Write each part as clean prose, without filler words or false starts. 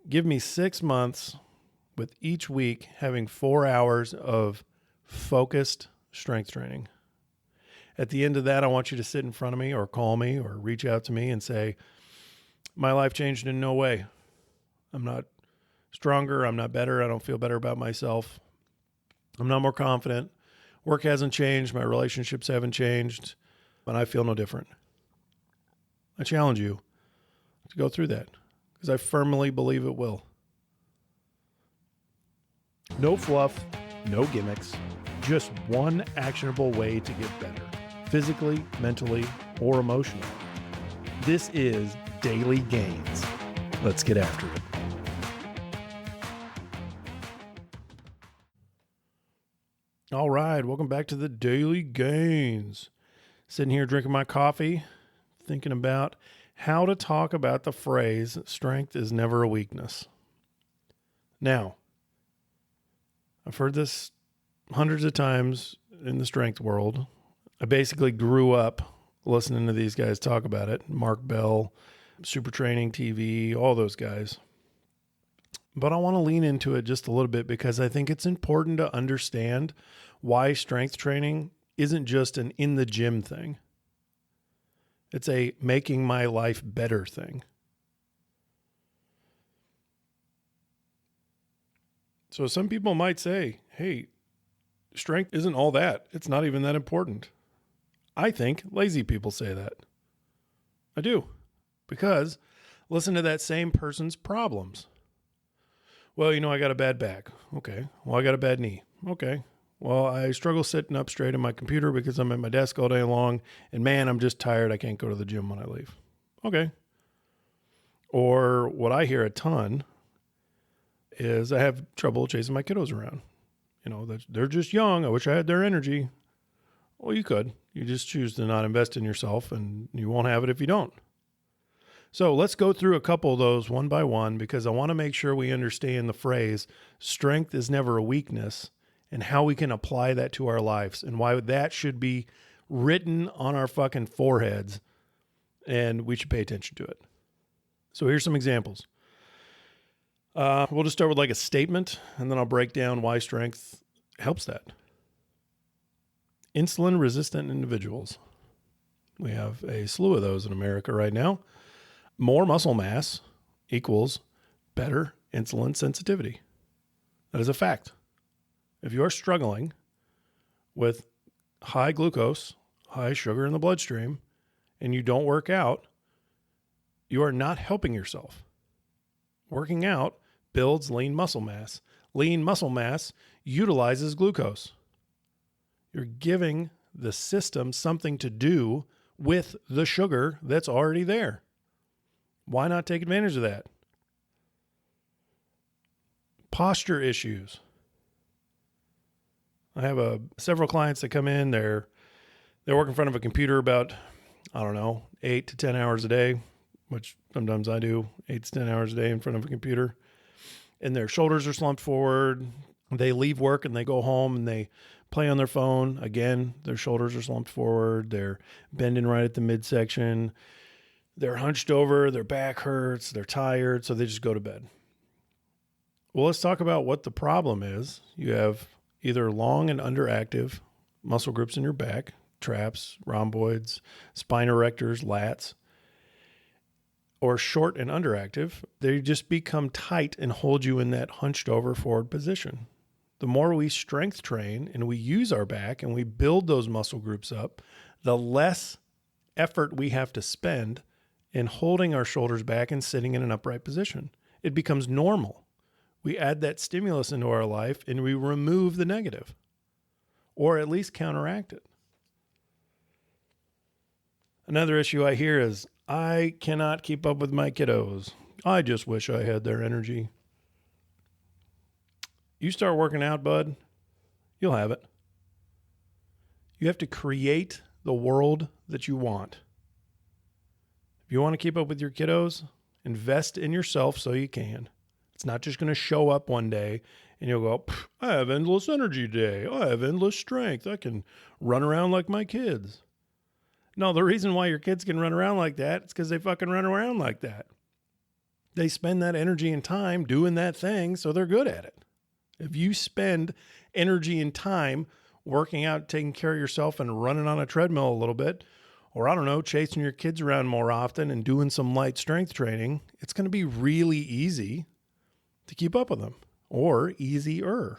Give me 6 months with each week having 4 hours of focused strength training. At the end of that, I want you to sit in front of me or call me or reach out to me and say, my life changed in no way. I'm not stronger. I'm not better. I don't feel better about myself. I'm not more confident. Work hasn't changed. My relationships haven't changed. And I feel no different. I challenge you to go through that because I firmly believe it will. No fluff, no gimmicks, just one actionable way to get better, physically, mentally, or emotionally. This is Daily Gains. Let's get after it. All right, welcome back to the Daily Gains. Sitting here drinking my coffee, thinking about how to talk about the phrase, strength is never a weakness. Now, I've heard this hundreds of times in the strength world. I basically grew up listening to these guys talk about it. Mark Bell, Super Training TV, all those guys. But I want to lean into it just a little bit because I think it's important to understand why strength training isn't just an in the gym thing. It's a making my life better thing. So some people might say, hey, strength isn't all that. It's not even that important. I think lazy people say that. I do. Because listen to that same person's problems. Well, I got a bad back. Okay. Well, I got a bad knee. Okay. Well, I struggle sitting up straight in my computer because I'm at my desk all day long. And man, I'm just tired. I can't go to the gym when I leave. Okay. Or what I hear a ton is I have trouble chasing my kiddos around. They're just young. I wish I had their energy. Well, you could. You just choose to not invest in yourself and you won't have it if you don't. So let's go through a couple of those one by one because I want to make sure we understand the phrase, strength is never a weakness, and how we can apply that to our lives and why that should be written on our fucking foreheads and we should pay attention to it. So here's some examples. We'll just start with like a statement, and then I'll break down why strength helps that. Insulin-resistant individuals. We have a slew of those in America right now. More muscle mass equals better insulin sensitivity. That is a fact. If you're struggling with high glucose, high sugar in the bloodstream, and you don't work out, you are not helping yourself. Working out builds lean muscle mass. Lean muscle mass utilizes glucose. You're giving the system something to do with the sugar that's already there. Why not take advantage of that? Posture issues. I have several clients that come in, they work in front of a computer about, 8 to 10 hours a day, which sometimes I do, 8 to 10 hours a day in front of a computer. And their shoulders are slumped forward. They leave work and they go home and they play on their phone. Again, their shoulders are slumped forward. They're bending right at the midsection. They're hunched over. Their back hurts. They're tired. So they just go to bed. Well, let's talk about what the problem is. You have either long and underactive muscle groups in your back, traps, rhomboids, spine erectors, lats, or short and underactive. They just become tight and hold you in that hunched over forward position. The more we strength train and we use our back and we build those muscle groups up, the less effort we have to spend in holding our shoulders back and sitting in an upright position. It becomes normal. We add that stimulus into our life and we remove the negative, or at least counteract it. Another issue I hear is, I cannot keep up with my kiddos. I just wish I had their energy. You start working out, bud, you'll have it. You have to create the world that you want. If you want to keep up with your kiddos, invest in yourself so you can. It's not just going to show up one day and you'll go, I have endless energy today. I have endless strength. I can run around like my kids. No, the reason why your kids can run around like that is because they fucking run around like that. They spend that energy and time doing that thing, so they're good at it. If you spend energy and time working out, taking care of yourself and running on a treadmill a little bit, or I don't know, chasing your kids around more often and doing some light strength training, it's going to be really easy to keep up with them, or easier.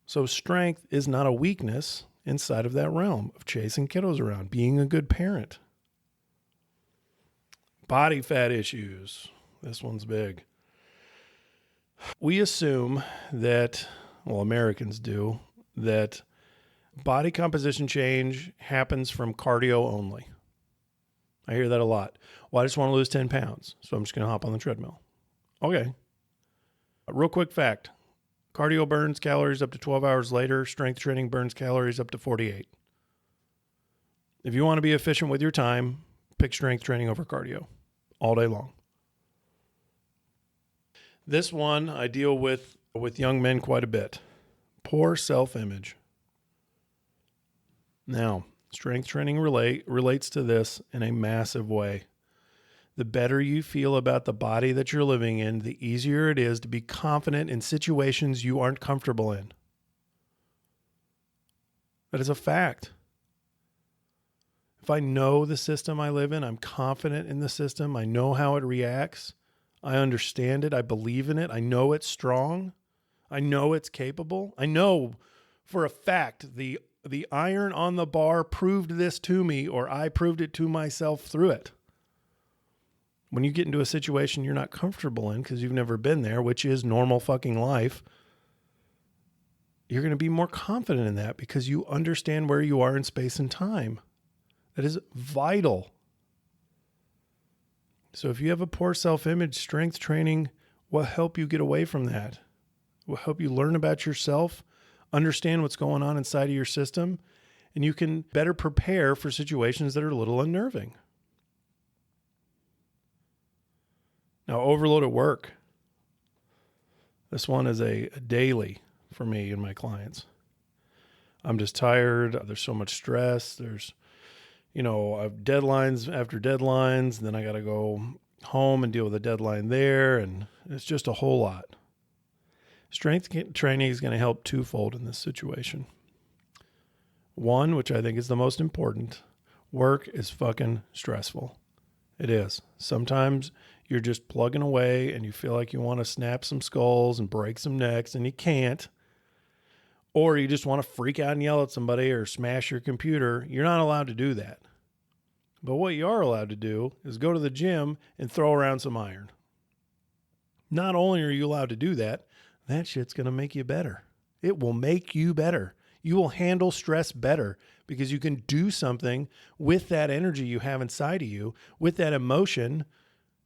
So strength is not a weakness inside of that realm of chasing kiddos around, being a good parent. Body fat issues. This one's big. We assume that, well, Americans do, that body composition change happens from cardio only. I hear that a lot. Well, I just want to lose 10 pounds, so I'm just going to hop on the treadmill. Okay. A real quick fact. Cardio burns calories up to 12 hours later. Strength training burns calories up to 48. If you want to be efficient with your time, pick strength training over cardio all day long. This one I deal with young men quite a bit. Poor self-image. Now, strength training relates to this in a massive way. The better you feel about the body that you're living in, the easier it is to be confident in situations you aren't comfortable in. That is a fact. If I know the system I live in, I'm confident in the system, I know how it reacts, I understand it, I believe in it, I know it's strong, I know it's capable, I know for a fact the iron on the bar proved this to me, or I proved it to myself through it. When you get into a situation you're not comfortable in because you've never been there, which is normal fucking life, you're going to be more confident in that because you understand where you are in space and time. That is vital. So if you have a poor self-image, strength training will help you get away from that. It will help you learn about yourself, understand what's going on inside of your system, and you can better prepare for situations that are a little unnerving. Now, overload at work. This one is a daily for me and my clients. I'm just tired. There's so much stress. There's, I have deadlines after deadlines. Then I got to go home and deal with a deadline there. And it's just a whole lot. Strength training is going to help twofold in this situation. One, which I think is the most important, work is fucking stressful. It is. Sometimes you're just plugging away and you feel like you want to snap some skulls and break some necks and you can't. Or you just want to freak out and yell at somebody or smash your computer. You're not allowed to do that. But what you are allowed to do is go to the gym and throw around some iron. Not only are you allowed to do that, that shit's going to make you better. It will make you better. You will handle stress better because you can do something with that energy you have inside of you, with that emotion,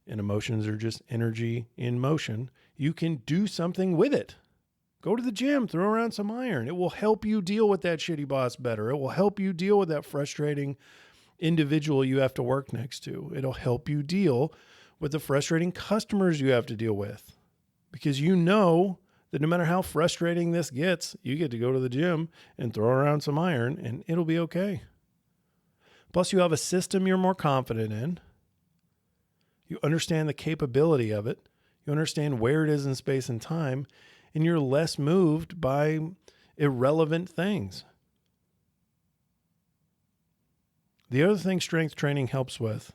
and emotions are just energy in motion. You can do something with it. Go to the gym, throw around some iron. It will help you deal with that shitty boss better. It will help you deal with that frustrating individual you have to work next to. It'll help you deal with the frustrating customers you have to deal with. Because you know that no matter how frustrating this gets, you get to go to the gym and throw around some iron and it'll be okay. Plus, you have a system you're more confident in. You understand the capability of it. You understand where it is in space and time, and you're less moved by irrelevant things. The other thing strength training helps with,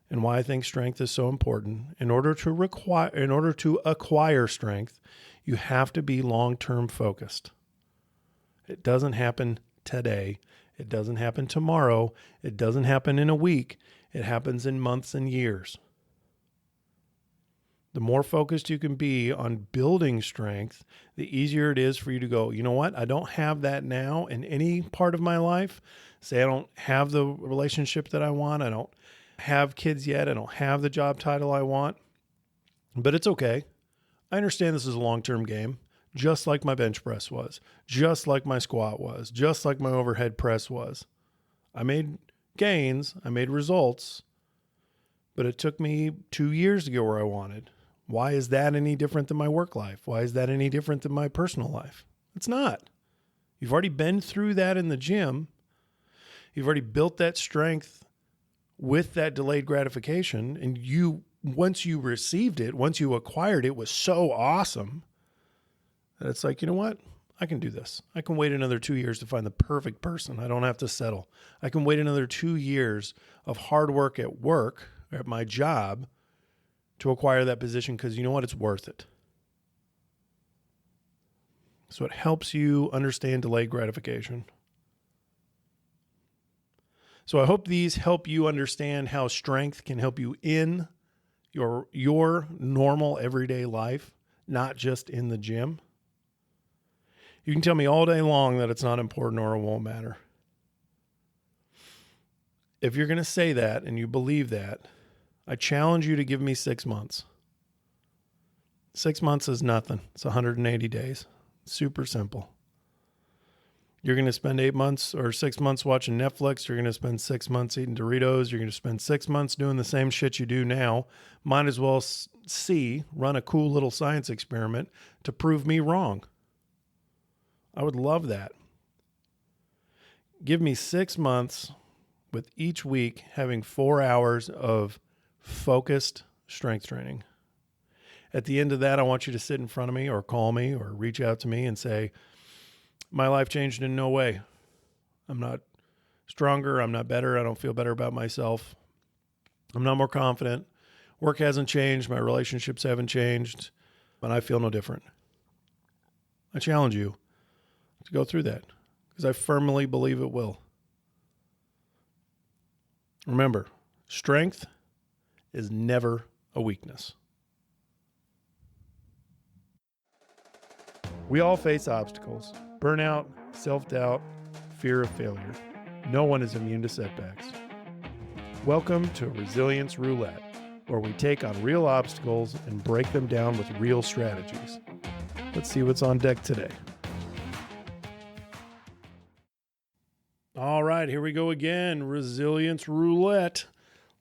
and why I think strength is so important, in order to acquire strength, you have to be long-term focused. It doesn't happen today. It doesn't happen tomorrow. It doesn't happen in a week. It happens in months and years. The more focused you can be on building strength, the easier it is for you to go, you know what? I don't have that now in any part of my life. Say I don't have the relationship that I want. I don't have kids yet. I don't have the job title I want. But it's okay. I understand this is a long-term game, just like my bench press was, just like my squat was, just like my overhead press was. I made gains. I made results. But it took me 2 years to get where I wanted. Why is that any different than my work life? Why is that any different than my personal life? It's not. You've already been through that in the gym. You've already built that strength with that delayed gratification, and you once you received it, once you acquired it, was so awesome that it's like, you know what? I can do this. I can wait another 2 years to find the perfect person. I don't have to settle. I can wait another 2 years of hard work, at my job, to acquire that position, because you know what? It's worth it. So it helps you understand delayed gratification. So I hope these help you understand how strength can help you in your normal everyday life, not just in the gym. You can tell me all day long that it's not important or it won't matter. If you're going to say that and you believe that, I challenge you to give me 6 months. 6 months is nothing. It's 180 days. Super simple. You're going to spend 8 months or 6 months watching Netflix. You're going to spend 6 months eating Doritos. You're going to spend 6 months doing the same shit you do now. Might as well run a cool little science experiment to prove me wrong. I would love that. Give me 6 months with each week having 4 hours of focused strength training. At the end of that, I want you to sit in front of me or call me or reach out to me and say, my life changed in no way. I'm not stronger. I'm not better. I don't feel better about myself. I'm not more confident. Work hasn't changed. My relationships haven't changed. And I feel no different. I challenge you to go through that because I firmly believe it will. Remember, strength is never a weakness. We all face obstacles, burnout, self-doubt, fear of failure. No one is immune to setbacks. Welcome to Resilience Roulette, where we take on real obstacles and break them down with real strategies. Let's see what's on deck today. All right, here we go again. Resilience Roulette.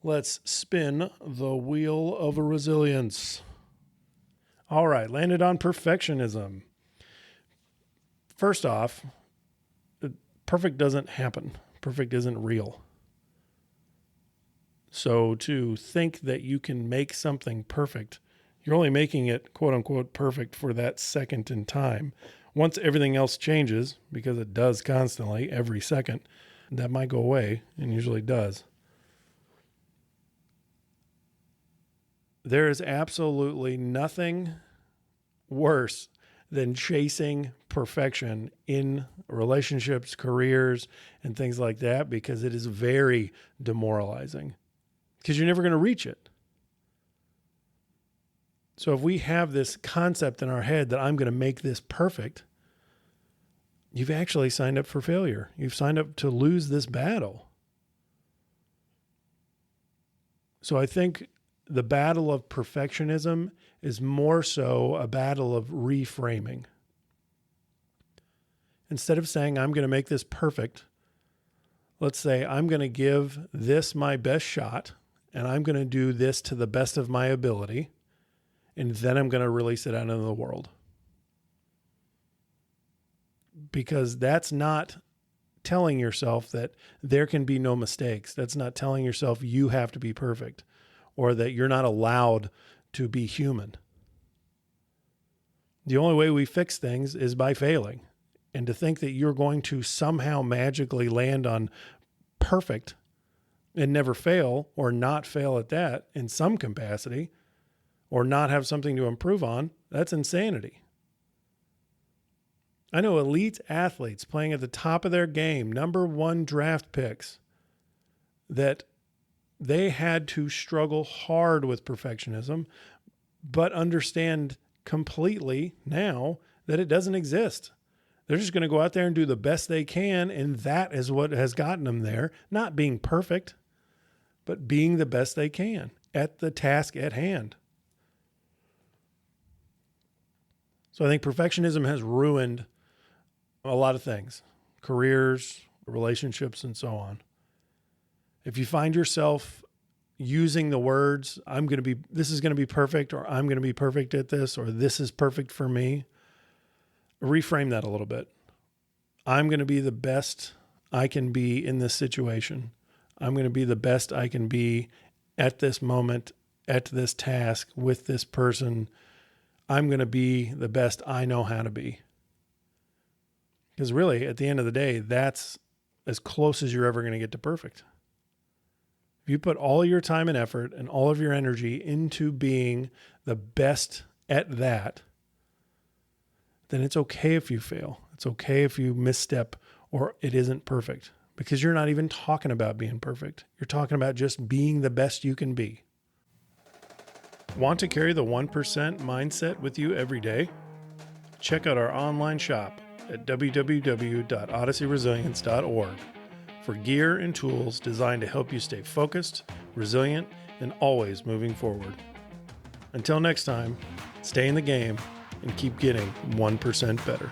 Let's spin the wheel of resilience. All right, landed on perfectionism. First off, perfect doesn't happen. Perfect isn't real. So to think that you can make something perfect, you're only making it quote unquote perfect for that second in time. Once everything else changes, because it does constantly every second, that might go away and usually does. There is absolutely nothing worse than chasing perfection in relationships, careers, and things like that, because it is very demoralizing because you're never going to reach it. So if we have this concept in our head that I'm going to make this perfect, you've actually signed up for failure. You've signed up to lose this battle. So I think the battle of perfectionism is more so a battle of reframing. Instead of saying, I'm going to make this perfect, let's say I'm going to give this my best shot, and I'm going to do this to the best of my ability, and then I'm going to release it out into the world. Because that's not telling yourself that there can be no mistakes. That's not telling yourself you have to be perfect or that you're not allowed to be human. The only way we fix things is by failing. And to think that you're going to somehow magically land on perfect and never fail, or not fail at that in some capacity, or not have something to improve on, that's insanity. I know elite athletes playing at the top of their game, number one draft picks, that they had to struggle hard with perfectionism, but understand completely now that it doesn't exist. They're just going to go out there and do the best they can, and that is what has gotten them there. Not being perfect, but being the best they can at the task at hand. So I think perfectionism has ruined a lot of things, careers, relationships, and so on. If you find yourself using the words, this is going to be perfect, or I'm going to be perfect at this, or this is perfect for me, reframe that a little bit. I'm going to be the best I can be in this situation. I'm going to be the best I can be at this moment at this task with this person. I'm going to be the best I know how to be. Because really, at the end of the day, that's as close as you're ever going to get to perfect. If you put all your time and effort and all of your energy into being the best at that, then it's okay if you fail. It's okay if you misstep or it isn't perfect, because you're not even talking about being perfect. You're talking about just being the best you can be. Want to carry the 1% mindset with you every day? Check out our online shop at www.odysseyresilience.org for gear and tools designed to help you stay focused, resilient, and always moving forward. Until next time, stay in the game and keep getting 1% better.